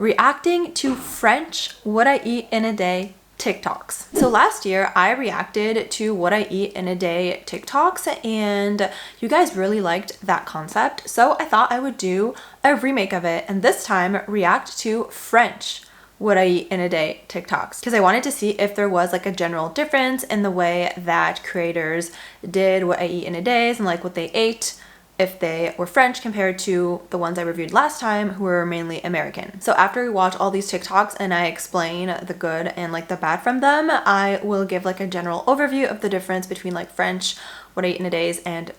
Reacting to French what I eat in a day TikToks. So last year I reacted to what I eat in a day TikToks and you guys really liked that concept. So I thought I would do a remake of it and this time react to French what I eat in a day TikToks because I wanted to see if there was like a general difference in the way that creators did what I eat in a day and like what they ate, if they were French compared to the ones I reviewed last time who were mainly American. So after we watch all these TikToks and I explain the good and like the bad from them, I will give like a general overview of the difference between like French what I eat in a days and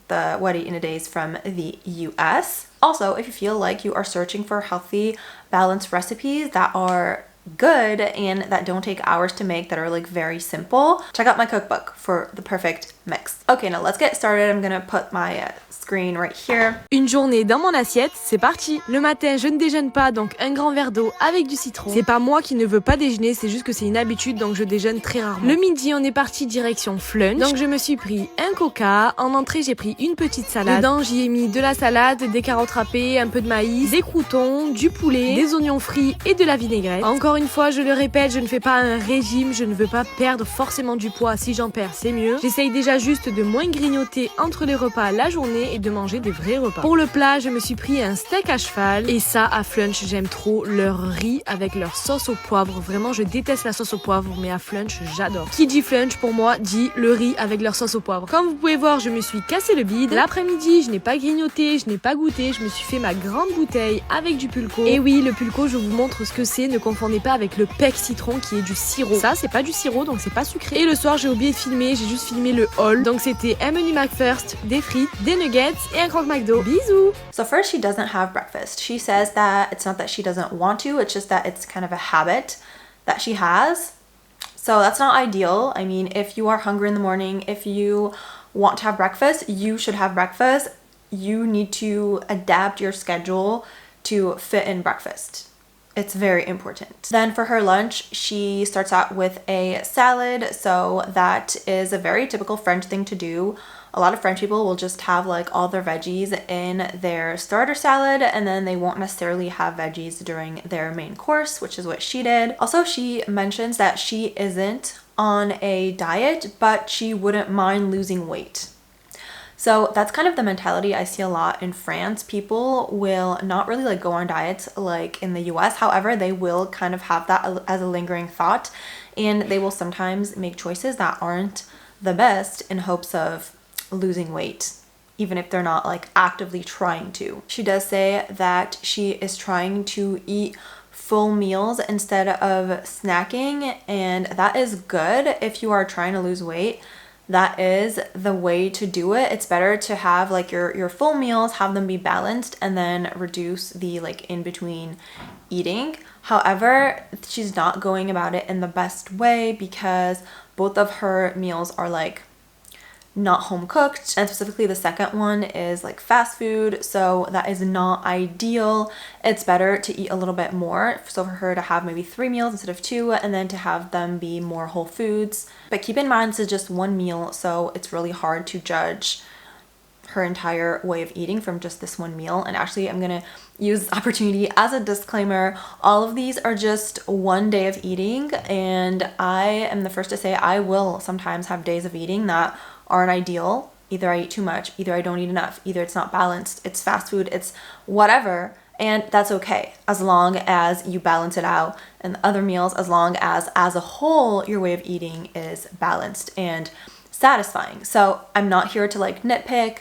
the what I eat in a days from the US. Also, if you feel like you are searching for healthy, balanced recipes that are good and that don't take hours to make, that are like very simple, check out my cookbook for the perfect mix. Okay, now let's get started. I'm gonna put my screen right here. Une journée dans mon assiette, c'est parti. Le matin, je ne déjeune pas, donc un grand verre d'eau avec du citron. C'est pas moi qui ne veux pas déjeuner, c'est juste que c'est une habitude, donc je déjeune très rarement. Le midi, on est parti direction flunch, donc je me suis pris un coca. En entrée, j'ai pris une petite salade. Dedans, j'y ai mis de la salade, des carottes râpées, un peu de maïs, des croûtons, du poulet, des oignons frits et de la vinaigrette. Encore une fois, je le répète, je ne fais pas un régime, je ne veux pas perdre forcément du poids. Si j'en perds, c'est mieux. J'essaye déjà juste de moins grignoter entre les repas la journée et de manger des vrais repas. Pour le plat, je me suis pris un steak à cheval et ça, à Flunch, j'aime trop leur riz avec leur sauce au poivre. Vraiment, je déteste la sauce au poivre, mais à Flunch, j'adore. Qui dit Flunch, pour moi, dit le riz avec leur sauce au poivre. Comme vous pouvez voir, je me suis cassé le bide. L'après-midi, je n'ai pas grignoté, je n'ai pas goûté, je me suis fait ma grande bouteille avec du pulco. Et oui, le pulco, je vous montre ce que c'est. Ne confondez pas avec le pec citron qui est du sirop. Ça, c'est pas du sirop, donc c'est pas sucré. Et le soir, j'ai oublié de filmer, j'ai juste filmé le haul. Donc c'était un menu McFirst, des frites, des nuggets et un croque McDo. Bisous! So first, she doesn't have breakfast. She says that it's not that she doesn't want to, it's just that it's kind of a habit that she has. So that's not ideal. I mean, if you are hungry in the morning, if you want to have breakfast, you should have breakfast. You need to adapt your schedule to fit in breakfast. It's very important. Then for her lunch, she starts out with a salad. So that is a very typical French thing to do. A lot of French people will just have like all their veggies in their starter salad and then they won't necessarily have veggies during their main course, which is what she did. Also, she mentions that she isn't on a diet, but she wouldn't mind losing weight. So that's kind of the mentality I see a lot in France. People will not really like go on diets like in the US. However, they will kind of have that as a lingering thought and they will sometimes make choices that aren't the best in hopes of losing weight, even if they're not like actively trying to. She does say that she is trying to eat full meals instead of snacking, and that is good if you are trying to lose weight. That is the way to do it. It's better to have like your full meals, have them be balanced, and then reduce the like in between eating. However, she's not going about it in the best way because both of her meals are like not home cooked, and specifically the second one is like fast food, so that is not ideal. It's better to eat a little bit more, so for her to have maybe 3 meals instead of 2 and then to have them be more whole foods. But keep in mind this is just one meal, so it's really hard to judge her entire way of eating from just this one meal. And actually, I'm gonna use this opportunity as a disclaimer. All of these are just one day of eating, and I am the first to say I will sometimes have days of eating that aren't ideal. Either I eat too much, either I don't eat enough, either it's not balanced, it's fast food, it's whatever, and that's okay as long as you balance it out. And other meals, as long as a whole your way of eating is balanced and satisfying. So I'm not here to like nitpick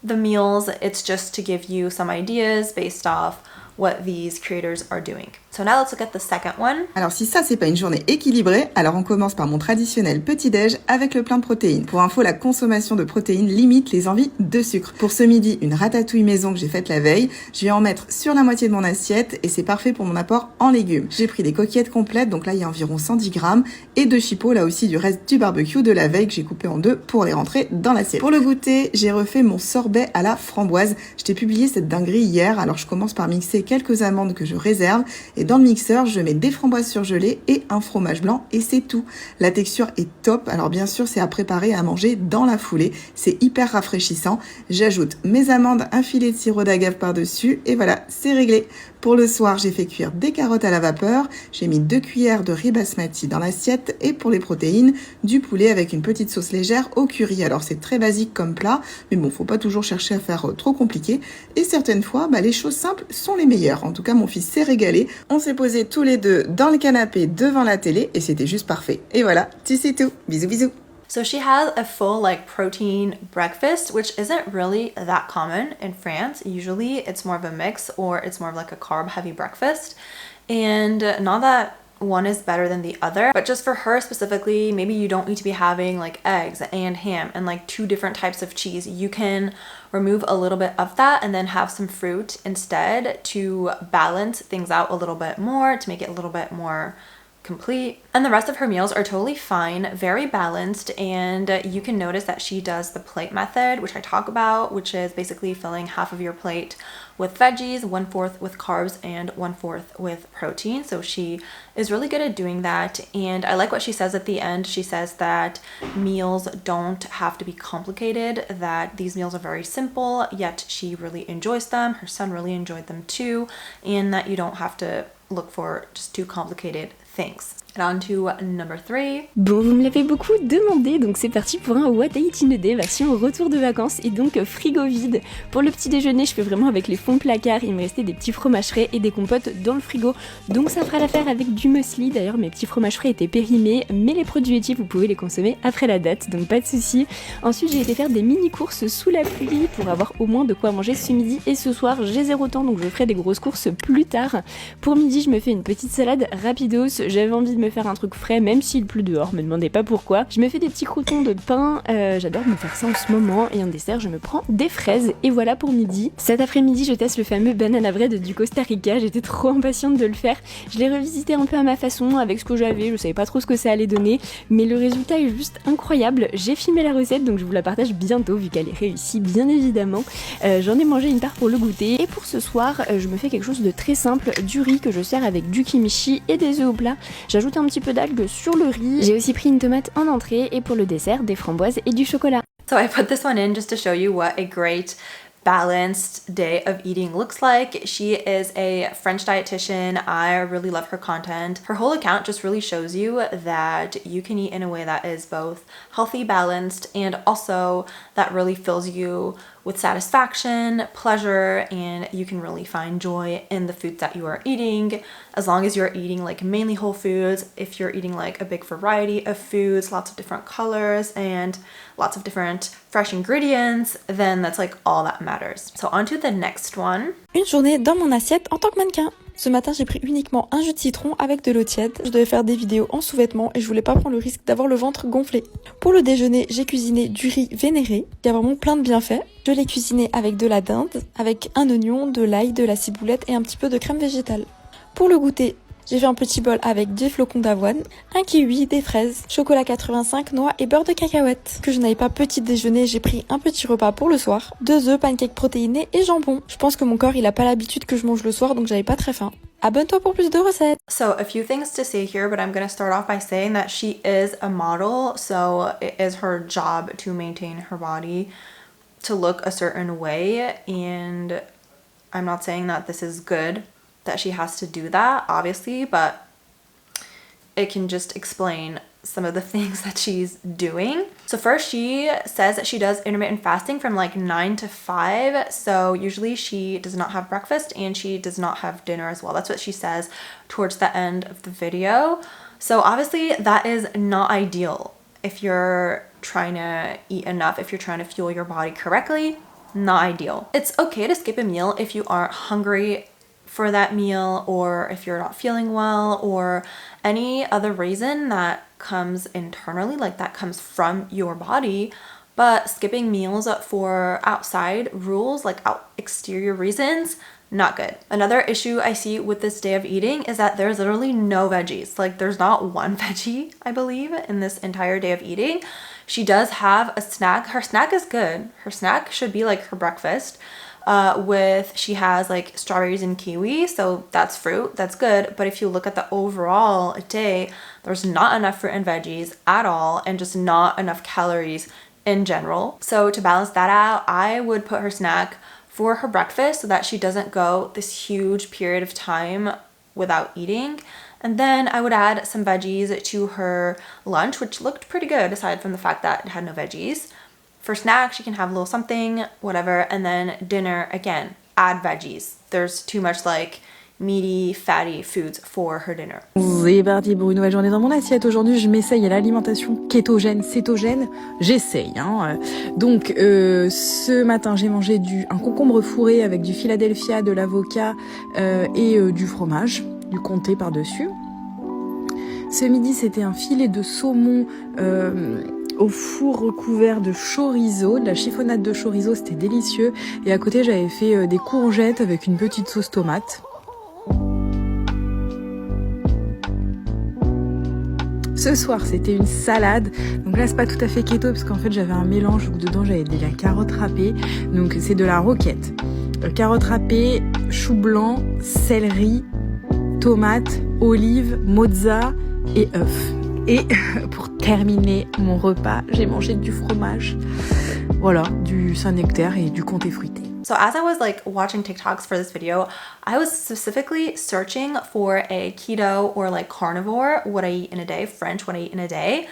the meals, it's just to give you some ideas based off what these creators are doing. So now let's look at the second one. Alors si ça c'est pas une journée équilibrée, alors on commence par mon traditionnel petit-déj avec le plein de protéines. Pour info, la consommation de protéines limite les envies de sucre. Pour ce midi, une ratatouille maison que j'ai faite la veille. Je vais en mettre sur la moitié de mon assiette et c'est parfait pour mon apport en légumes. J'ai pris des coquillettes complètes, donc là il y a environ 110 grammes, et 2 chipots, là aussi du reste du barbecue de la veille que j'ai coupé en 2 pour les rentrer dans l'assiette. Pour le goûter, j'ai refait mon sorbet à la framboise. Je t'ai publié cette dinguerie hier, alors je commence par mixer quelques amandes que je réserve et dans le mixeur, je mets des framboises surgelées et un fromage blanc et c'est tout. La texture est top. Alors bien sûr, c'est à préparer à manger dans la foulée. C'est hyper rafraîchissant. J'ajoute mes amandes, un filet de sirop d'agave par-dessus et voilà, c'est réglé. Pour le soir, j'ai fait cuire des carottes à la vapeur, j'ai mis 2 cuillères de riz basmati dans l'assiette et pour les protéines, du poulet avec une petite sauce légère au curry. Alors c'est très basique comme plat, mais bon, faut pas toujours chercher à faire trop compliqué. Et certaines fois, les choses simples sont les meilleures. En tout cas, mon fils s'est régalé. On s'est posés tous les deux dans le canapé devant la télé et c'était juste parfait. Et voilà, tu sais tout. Bisous bisous. So she has a full protein breakfast, which isn't really that common in France. Usually it's more of a mix or it's more of a carb heavy breakfast. And not that one is better than the other, but just for her specifically, maybe you don't need to be having eggs and ham and 2 different types of cheese. You can remove a little bit of that and then have some fruit instead to balance things out a little bit more, to make it a little bit more complete. And the rest of her meals are totally fine, very balanced, and you can notice that she does the plate method, which I talk about, which is basically filling half of your plate with veggies, 1/4 with carbs, and 1/4 with protein. So she is really good at doing that, and I like what she says at the end. She says that meals don't have to be complicated, that these meals are very simple, yet she really enjoys them. Her son really enjoyed them too, and that you don't have to look for just too complicated things. And on to number 3. Bon, vous me l'avez beaucoup demandé, donc c'est parti pour un What I Eat in a Day version retour de vacances et donc frigo vide. Pour le petit déjeuner, je fais vraiment avec les fonds placards, il me restait des petits fromages frais et des compotes dans le frigo, donc ça fera l'affaire avec du muesli. D'ailleurs, mes petits fromages frais étaient périmés, mais les produits laitiers, vous pouvez les consommer après la date, donc pas de souci. Ensuite, j'ai été faire des mini-courses sous la pluie pour avoir au moins de quoi manger ce midi et ce soir, j'ai 0 temps, donc je ferai des grosses courses plus tard. Pour midi, je me fais une petite salade rapidos, j'avais envie de me faire un truc frais même s'il pleut dehors, me demandez pas pourquoi. Je me fais des petits croûtons de pain, j'adore me faire ça en ce moment, et en dessert je me prends des fraises et voilà pour midi. Cet après-midi je teste le fameux banana bread du Costa Rica, j'étais trop impatiente de le faire. Je l'ai revisité un peu à ma façon avec ce que j'avais, je savais pas trop ce que ça allait donner, mais le résultat est juste incroyable. J'ai filmé la recette donc je vous la partage bientôt vu qu'elle est réussie bien évidemment. J'en ai mangé une part pour le goûter et pour ce soir je me fais quelque chose de très simple, du riz que je sers avec du kimchi et des œufs au plat. J'ajoute un petit peu d'algues sur le riz. J'ai aussi pris une tomate en entrée et pour le dessert, des framboises et du chocolat. So I put this one in just to show you what a great balanced day of eating looks like. She is a French dietitian. I really love her content. Her whole account just really shows you that you can eat in a way that is both healthy, balanced, and also that really fills you with satisfaction, pleasure, and you can really find joy in the foods that you are eating, as long as you're eating mainly whole foods. If you're eating a big variety of foods, lots of different colors and lots of different fresh ingredients, then that's all that matters. So on to the next one. Une journée dans mon assiette en tant que mannequin. Ce matin, j'ai pris uniquement un jus de citron avec de l'eau tiède. Je devais faire des vidéos en sous-vêtements et je voulais pas prendre le risque d'avoir le ventre gonflé. Pour le déjeuner, j'ai cuisiné du riz vénéré, qui a vraiment plein de bienfaits. Je l'ai cuisiné avec de la dinde, avec un oignon, de l'ail, de la ciboulette et un petit peu de crème végétale. Pour le goûter, j'ai fait un petit bol avec des flocons d'avoine, un kiwi, des fraises, chocolat 85, noix et beurre de cacahuète. Que je n'avais pas petit déjeuner, j'ai pris un petit repas pour le soir, 2 œufs, pancakes protéinés et jambon. Je pense que mon corps il a pas l'habitude que je mange le soir donc j'avais pas très faim. Abonne-toi pour plus de recettes. So a few things to say here, but I'm going to start off by saying that she is a model, so it is her job to maintain her body to look a certain way, and I'm not saying that this is good that she has to do that, obviously, but it can just explain some of the things that she's doing. So first, she says that she does intermittent fasting from 9 to 5. So usually she does not have breakfast and she does not have dinner as well. That's what she says towards the end of the video. So obviously that is not ideal if you're trying to eat enough, if you're trying to fuel your body correctly. Not ideal. It's okay to skip a meal if you aren't hungry for that meal, or if you're not feeling well, or any other reason that comes internally, that comes from your body. But skipping meals for outside rules, exterior reasons, not good. Another issue I see with this day of eating is that there's literally no veggies. There's not one veggie, I believe, in this entire day of eating. She does have a snack. Her snack is good. Her snack should be her breakfast. She has strawberries and kiwi, so that's fruit, that's good. But if you look at the overall day, there's not enough fruit and veggies at all, and just not enough calories in general. So to balance that out, I would put her snack for her breakfast so that she doesn't go this huge period of time without eating. And then I would add some veggies to her lunch, which looked pretty good aside from the fact that it had no veggies. For snack, she can have a little something, whatever. And then dinner, again, add veggies. There's too much like meaty, fatty foods for her dinner. C'est parti pour une nouvelle journée dans mon assiette. Aujourd'hui, je m'essaye à l'alimentation kétogène, cétogène. J'essaye. Donc, ce matin, j'ai mangé un concombre fourré avec du Philadelphia, de l'avocat et du fromage, du comté par-dessus. Ce midi, c'était un filet de saumon au four recouvert de chorizo, de la chiffonnade de chorizo, c'était délicieux. Et à côté, j'avais fait des courgettes avec une petite sauce tomate. Ce soir, c'était une salade. Donc là, c'est pas tout à fait keto parce qu'en fait, j'avais un mélange où dedans, j'avais de la carotte râpée. Donc c'est de la roquette. Carotte râpée, chou blanc, céleri, tomate, olive, mozza et œufs. Et pour terminer mon repas, j'ai mangé du fromage. Voilà, du Saint-Nectaire et du comté fruité. So as I was like watching TikToks for this video, I was specifically searching for a keto or like carnivore, what I eat in a day, French, what I eat in a day.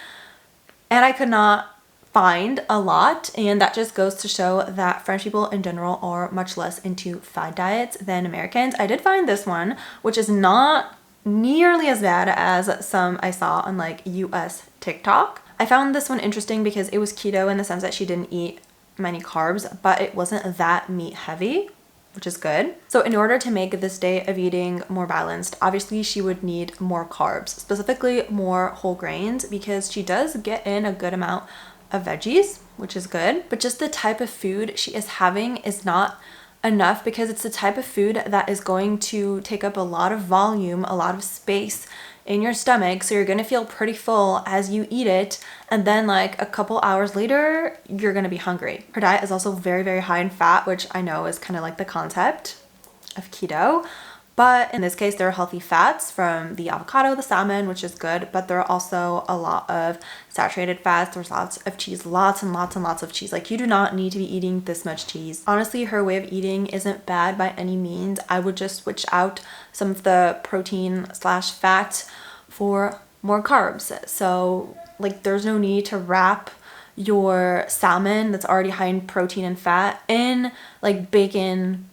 And I could not find a lot. And that just goes to show that French people in general are much less into fad diets than Americans. I did find this one, which is not nearly as bad as some I saw on like US TikTok. I found this one interesting because it was keto in the sense that she didn't eat many carbs, but it wasn't that meat heavy, which is good. So in order to make this day of eating more balanced, obviously she would need more carbs, specifically more whole grains, because she does get in a good amount of veggies, which is good. But just the type of food she is having is not enough because it's the type of food that is going to take up a lot of volume, a lot of space in your stomach, so you're gonna feel pretty full as you eat it, and then like a couple hours later you're gonna be hungry. Her diet is also very, very high in fat, which I know is kind of like the concept of keto, but in this case there are healthy fats from the avocado, the salmon, which is good, but there are also a lot of saturated fats. There's lots of cheese, lots and lots and lots of cheese. Like, you do not need to be eating this much cheese. Honestly, her way of eating isn't bad by any means. I would just switch out some of the protein slash fat for more carbs. So like, there's no need to wrap your salmon that's already high in protein and fat in like bacon,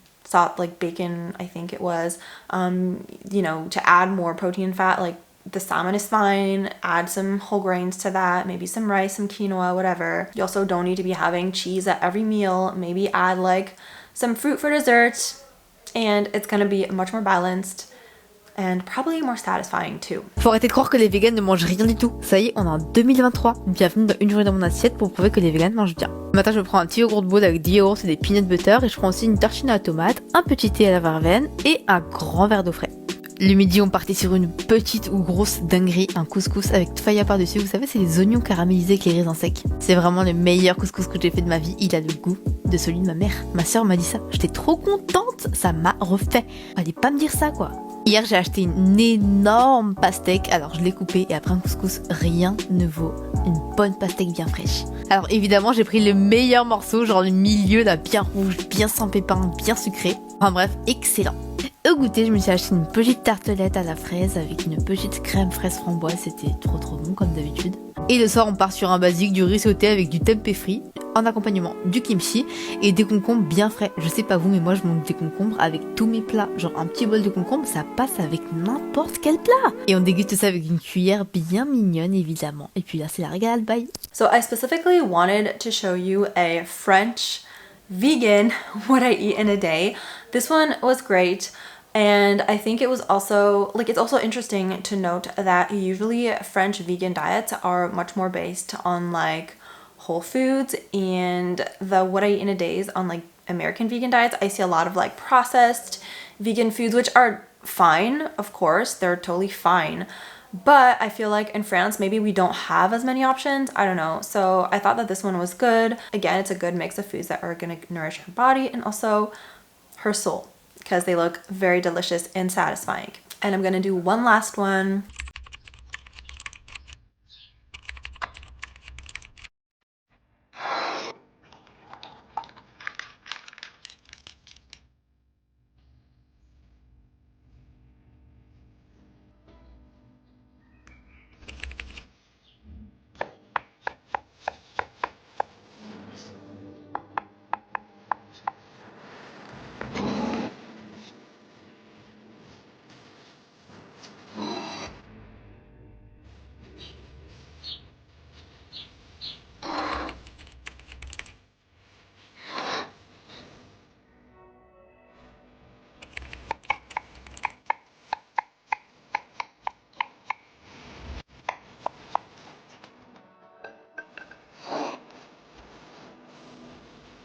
like bacon, I think it was, you know, to add more protein and fat. Like, the salmon is fine, add some whole grains to that, maybe some rice, some quinoa, whatever. You also don't need to be having cheese at every meal. Maybe add like some fruit for dessert, and it's gonna be much more balanced and probably more satisfying too. Faut arrêter de croire que les végans ne mangent rien du tout. Ça y est, on est en 2023. Bienvenue dans une journée dans mon assiette pour prouver que les végans mangent bien. Le matin, je me prends un petit yogourt bowl avec 10 yaourts et des peanut butter, et je prends aussi une tartine à la tomate, un petit thé à la verveine et un grand verre d'eau frais. Le midi, on partait sur une petite ou grosse dinguerie, un couscous avec faya par-dessus. Vous savez, c'est les oignons caramélisés avec les raisins secs. C'est vraiment le meilleur couscous que j'ai fait de ma vie. Il a le goût de celui de ma mère. Ma soeur m'a dit ça. J'étais trop contente. Ça m'a refait. Fallait pas me dire ça, quoi. Hier, j'ai acheté une énorme pastèque. Alors, je l'ai coupée, et après un couscous, rien ne vaut une bonne pastèque bien fraîche. Alors, évidemment, j'ai pris le meilleur morceau, genre le milieu, là, bien rouge, bien sans pépins, bien sucré. Enfin bref, excellent. Au goûter, je me suis acheté une petite tartelette à la fraise avec une petite crème fraise framboise. C'était trop bon comme d'habitude. Et le soir, on part sur un basique, du riz sauté avec du tempeh frit, en accompagnement du kimchi et des concombres bien frais. Je sais pas vous, mais moi je mange des concombres avec tous mes plats. Genre un petit bol de concombres, ça passe avec n'importe quel plat. Et on déguste ça avec une cuillère bien mignonne, évidemment. Et puis là, c'est la régalade, bye. So I specifically wanted to show you a French vegan what I eat in a day. This one was great. And I think it was also, like, it's also interesting to note that usually French vegan diets are much more based on like whole foods, and the what I eat in a day is on like American vegan diets. I see a lot of like processed vegan foods, which are fine, of course, they're totally fine. But I feel like in France, maybe we don't have as many options. I don't know. So I thought that this one was good. Again, it's a good mix of foods that are going to nourish her body and also her soul, because they look very delicious and satisfying. And I'm gonna do one last one.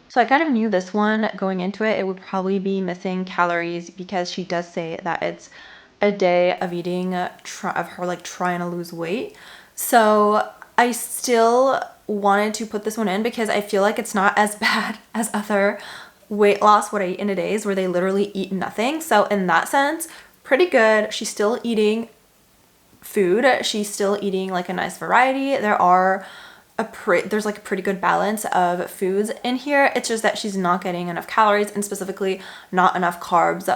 So I kind of knew this one going into it. It would probably be missing calories because she does say that it's a day of eating, of her like trying to lose weight. So I still wanted to put this one in because I feel like it's not as bad as other weight loss, what I eat in a day, where they literally eat nothing. So in that sense, pretty good. She's still eating food. She's still eating like a nice variety. There's like a pretty good balance of foods in here. It's just that she's not getting enough calories, and specifically not enough carbs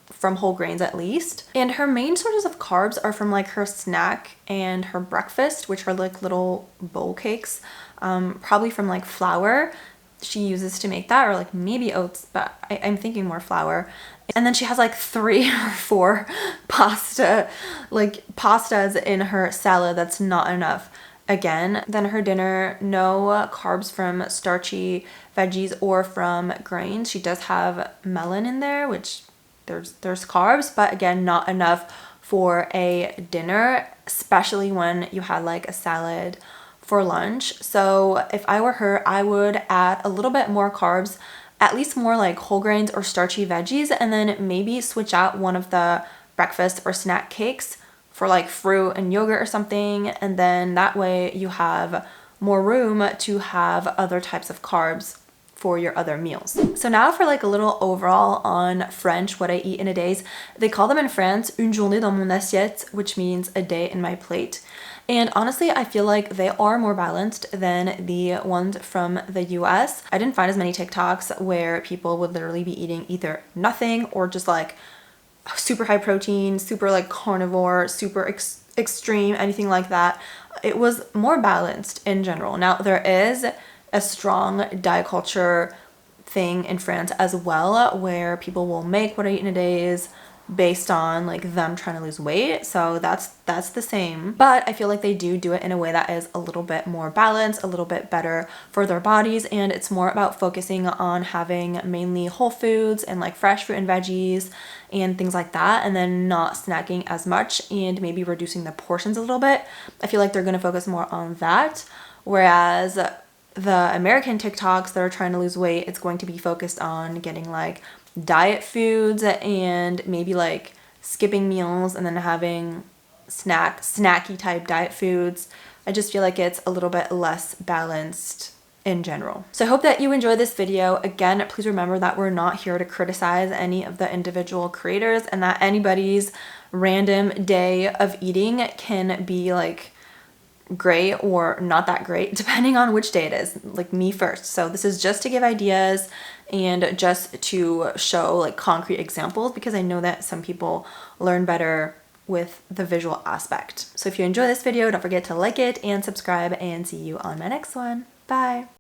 from whole grains at least. And her main sources of carbs are from like her snack and her breakfast, which are like little bowl cakes, probably from like flour she uses to make that, or like maybe oats, but I'm thinking more flour. And then she has like 3 or 4 pastas in her salad. That's not enough. Again, then her dinner, no carbs from starchy veggies or from grains. She does have melon in there, which there's carbs, but again, not enough for a dinner, especially when you had like a salad for lunch. So if I were her, I would add a little bit more carbs, at least more like whole grains or starchy veggies, and then maybe switch out one of the breakfast or snack cakes for like fruit and yogurt or something, and then that way you have more room to have other types of carbs for your other meals. So now for like a little overall on French, what I eat in a day. They call them in France une journée dans mon assiette, which means a day in my plate. And honestly, I feel like they are more balanced than the ones from the US. I didn't find as many TikToks where people would literally be eating either nothing or just like super high protein, super like carnivore, super extreme, anything like that. It was more balanced in general. Now there is a strong diet culture thing in France as well, where people will make what I eat in a day is based on like them trying to lose weight. So that's the same, but I feel like they do it in a way that is a little bit more balanced, a little bit better for their bodies, and it's more about focusing on having mainly whole foods and like fresh fruit and veggies and things like that, and then not snacking as much and maybe reducing the portions a little bit. I feel like they're going to focus more on that, whereas the American TikToks that are trying to lose weight, it's going to be focused on getting like diet foods and maybe like skipping meals and then having snacky type diet foods. I just feel like it's a little bit less balanced in general. So I hope that you enjoyed this video. Again, please remember that we're not here to criticize any of the individual creators, and that anybody's random day of eating can be like great or not that great depending on which day it is, like me first. So this is just to give ideas and just to show like concrete examples, because I know that some people learn better with the visual aspect. So if you enjoy this video, don't forget to like it and subscribe, and see you on my next one. Bye.